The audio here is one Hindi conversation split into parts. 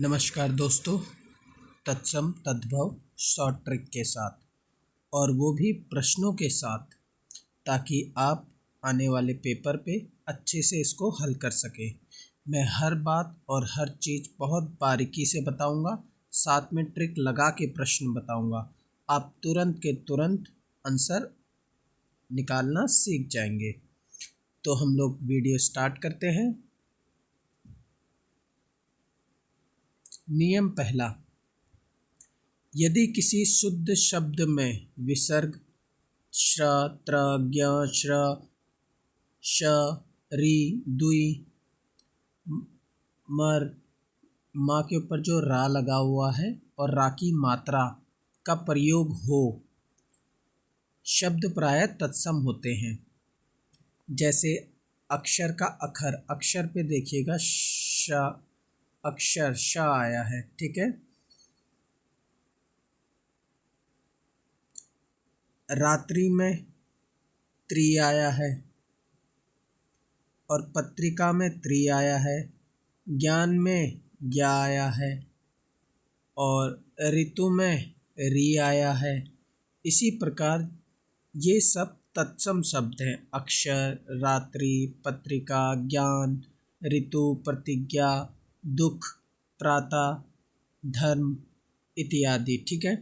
नमस्कार दोस्तों, तत्सम तद्भव शॉर्ट ट्रिक के साथ और वो भी प्रश्नों के साथ, ताकि आप आने वाले पेपर पे अच्छे से इसको हल कर सकें। मैं हर बात और हर चीज़ बहुत बारीकी से बताऊंगा, साथ में ट्रिक लगा के प्रश्न बताऊंगा। आप तुरंत के तुरंत आंसर निकालना सीख जाएंगे। तो हम लोग वीडियो स्टार्ट करते हैं। नियम पहला, यदि किसी शुद्ध शब्द में विसर्ग श्र, त्र, ज्ञ, श्र, श, री, दुई, मर, माँ के ऊपर जो रा लगा हुआ है और रा की मात्रा का प्रयोग हो, शब्द प्रायः तत्सम होते हैं। जैसे अक्षर का अखर, अक्षर पे देखिएगा श, अक्षर श आया है, ठीक है। रात्रि में त्रि आया है और पत्रिका में त्रि आया है। ज्ञान में ज्ञा आया है और ऋतु में री आया है। इसी प्रकार ये सब तत्सम शब्द हैं। अक्षर, रात्रि, पत्रिका, ज्ञान, ऋतु, प्रतिज्ञा, दुख, प्रातः, धर्म इत्यादि, ठीक है।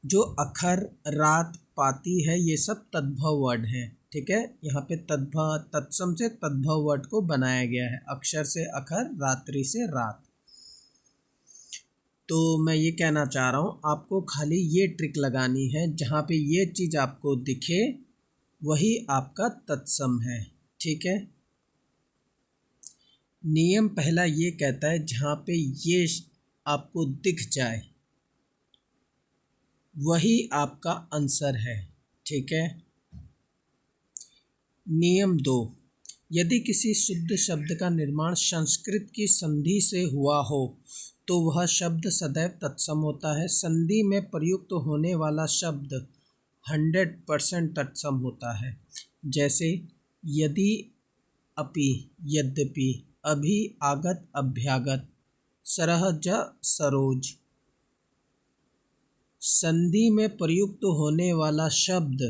जो अखर, रात, पाती है, ये सब तद्भव वर्ड हैं, ठीक है। यहाँ पे तद्भव, तत्सम से तद्भव वर्ड को बनाया गया है। अक्षर से अखर, रात्रि से रात। तो मैं ये कहना चाह रहा हूँ, आपको खाली ये ट्रिक लगानी है, जहाँ पे ये चीज़ आपको दिखे वही आपका तत्सम है, ठीक है। नियम पहला ये कहता है, जहाँ पे ये आपको दिख जाए वही आपका आंसर है, ठीक है। नियम 2, यदि किसी शुद्ध शब्द का निर्माण संस्कृत की संधि से हुआ हो तो वह शब्द सदैव तत्सम होता है। संधि में प्रयुक्त होने वाला शब्द 100% तत्सम होता है। जैसे यदि, अपि, यद्यपि, अभि, आगत, अभ्यागत, सरह, ज, सरोज। संधि में प्रयुक्त होने वाला शब्द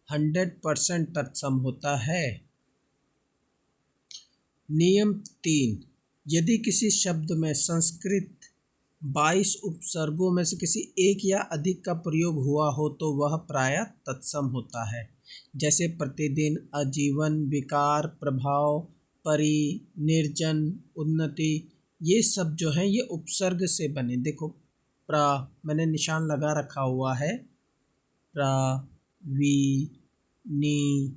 100% तत्सम होता है। नियम 3, यदि किसी शब्द में संस्कृत 22 उपसर्गों में से किसी एक या अधिक का प्रयोग हुआ हो तो वह प्रायः तत्सम होता है। जैसे प्रतिदिन, आजीवन, विकार, प्रभाव, परि, निर्जन, उन्नति, ये सब जो हैं ये उपसर्ग से बने। देखो प्रा, मैंने निशान लगा रखा हुआ है, प्रा, वी, नी,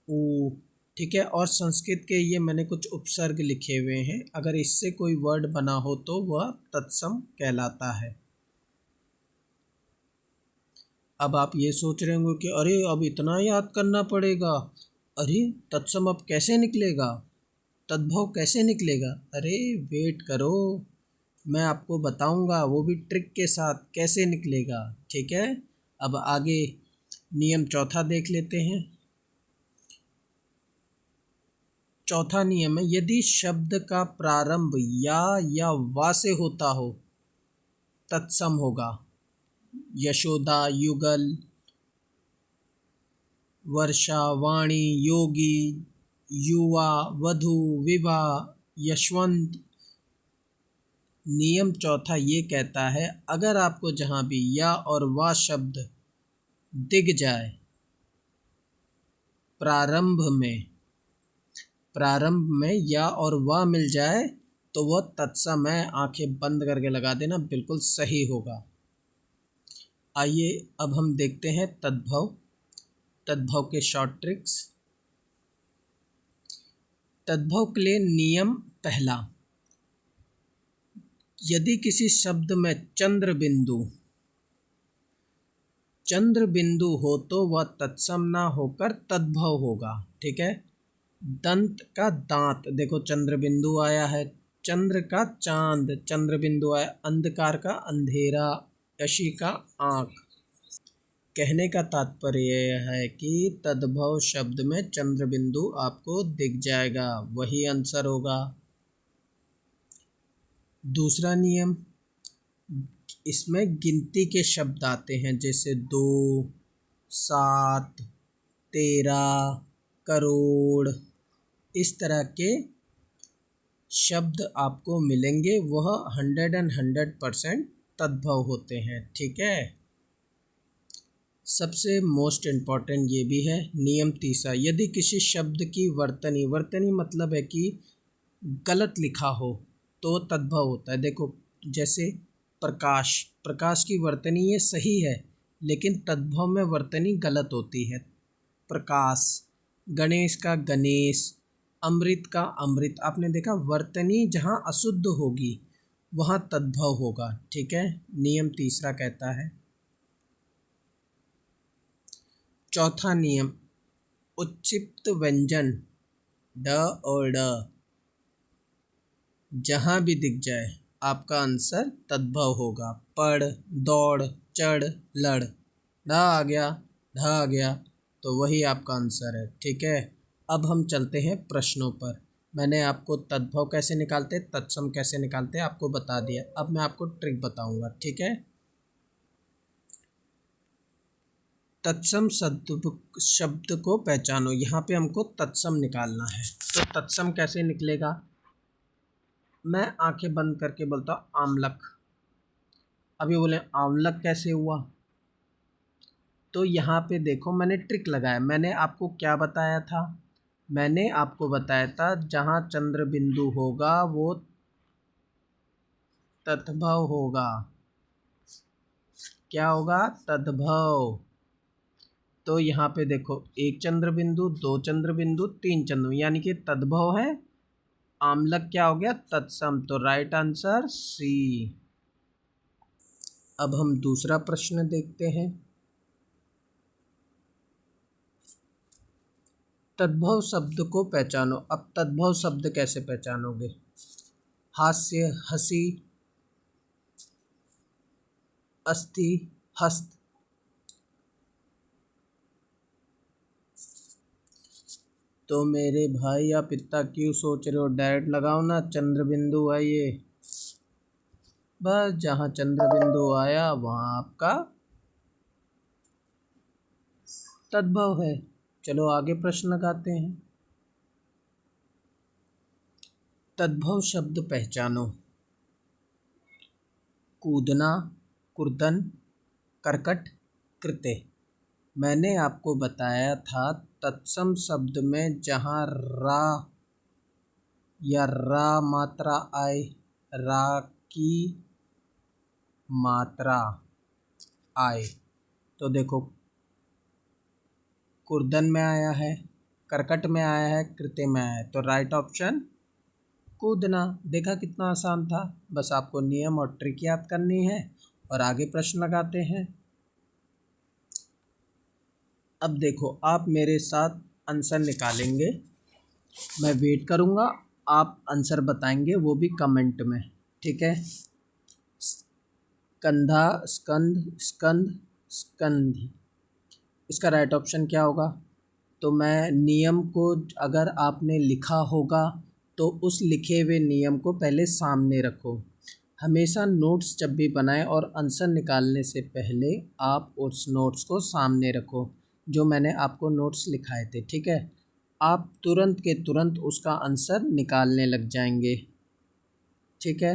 उ, ठीक है। और संस्कृत के ये मैंने कुछ उपसर्ग लिखे हुए हैं। अगर इससे कोई वर्ड बना हो तो वह तत्सम कहलाता है। अब आप ये सोच रहे होंगे कि अरे अब इतना याद करना पड़ेगा, अरे तत्सम अब कैसे निकलेगा, तद्भव कैसे निकलेगा। अरे वेट करो, मैं आपको बताऊंगा, वो भी ट्रिक के साथ कैसे निकलेगा, ठीक है। अब आगे नियम चौथा देख लेते हैं। चौथा नियम है, यदि शब्द का प्रारंभ या वा से होता हो तत्सम होगा। यशोदा, युगल, वर्षा, वाणी, योगी, युवा, वधु, विवाह, यशवंत। नियम चौथा ये कहता है, अगर आपको जहाँ भी या और वा शब्द दिख जाए प्रारंभ में या और वा मिल जाए तो वह तत्सम है। आंखें बंद करके लगा देना, बिल्कुल सही होगा। आइए अब हम देखते हैं तद्भव के शॉर्ट ट्रिक्स। तद्भव के लिए नियम पहला, यदि किसी शब्द में चंद्र बिंदु हो तो वह तत्सम ना होकर तद्भव होगा, ठीक है। दंत का दांत, देखो चंद्र बिंदु आया है। चंद्र का चांद, चंद्र बिंदु आया। अंधकार का अंधेरा, यशी का आँख। कहने का तात्पर्य यह है कि तद्भव शब्द में चंद्र बिंदु आपको दिख जाएगा, वही आंसर होगा। दूसरा नियम, इसमें गिनती के शब्द आते हैं जैसे 2, 7, 13, करोड़, इस तरह के शब्द आपको मिलेंगे, वह 100% तद्भव होते हैं। ठीक है। सबसे मोस्ट इम्पॉर्टेंट ये भी है नियम तीसरा, यदि किसी शब्द की वर्तनी मतलब है कि गलत लिखा हो तो तद्भव होता है। देखो जैसे प्रकाश की वर्तनी ये सही है लेकिन तद्भव में वर्तनी गलत होती है। प्रकाश, गणेश का गणेश, अमृत का अमृत, आपने देखा वर्तनी जहाँ अशुद्ध होगी वहाँ तद्भव होगा। ठीक है, नियम तीसरा कहता है। चौथा नियम, उच्चिप्त व्यंजन ड और ड जहाँ भी दिख जाए आपका आंसर तद्भव होगा। पढ़, दौड़, चढ़, लड़, ढ आ गया तो वही आपका आंसर है। ठीक है। अब हम चलते हैं प्रश्नों पर। मैंने आपको तद्भव कैसे निकालते, तत्सम कैसे निकालते आपको बता दिया। अब मैं आपको ट्रिक बताऊंगा। ठीक है। तत्सम शब्द को पहचानो, यहाँ पे हमको तत्सम निकालना है। तो तत्सम कैसे निकलेगा, मैं आंखें बंद करके बोलता हूँ आमलक। अभी बोले आमलक कैसे हुआ, तो यहाँ पे देखो मैंने ट्रिक लगाया। मैंने आपको क्या बताया था, मैंने आपको बताया था जहाँ चंद्र बिंदु होगा वो तद्भव होगा। क्या होगा, तद्भव। तो यहाँ पे देखो एक चंद्र बिंदु, दो चंद्र बिंदु, तीन चंद्र, यानी कि तद्भव है। आमलक क्या हो गया, तत्सम। तो राइट आंसर सी। अब हम दूसरा प्रश्न देखते हैं। तद्भव शब्द को पहचानो। अब तद्भव शब्द कैसे पहचानोगे, हास्य, हंसी, अस्थि, हस्त। तो मेरे भाई आप इतना क्यों सोच रहे हो, डायरेक्ट लगाओ ना, चंद्र बिंदु है ये, बस जहाँ चंद्र बिंदु आया वहाँ आपका तद्भव है। चलो आगे प्रश्न लगाते हैं। तद्भव शब्द पहचानो। कूदना, कुर्दन, करकट, कृत्य। मैंने आपको बताया था तत्सम शब्द में जहाँ रा या रा मात्रा आए, रा की मात्रा आए, तो देखो कुर्दन में आया है, करकट में आया है, कृत्य में आया है, तो राइट ऑप्शन कूदना। देखा कितना आसान था, बस आपको नियम और ट्रिक याद करनी है और आगे प्रश्न लगाते हैं। अब देखो आप मेरे साथ आंसर निकालेंगे, मैं वेट करूँगा, आप आंसर बताएंगे वो भी कमेंट में। ठीक है। स्कंधा, स्कंध, स्कंध, स्कंधी, इसका राइट ऑप्शन क्या होगा। तो मैं नियम को, अगर आपने लिखा होगा तो उस लिखे हुए नियम को पहले सामने रखो। हमेशा नोट्स जब भी बनाएं और आंसर निकालने से पहले आप उस नोट्स को सामने रखो जो मैंने आपको नोट्स लिखाए थे। ठीक है। आप तुरंत के तुरंत उसका आंसर निकालने लग जाएंगे। ठीक है।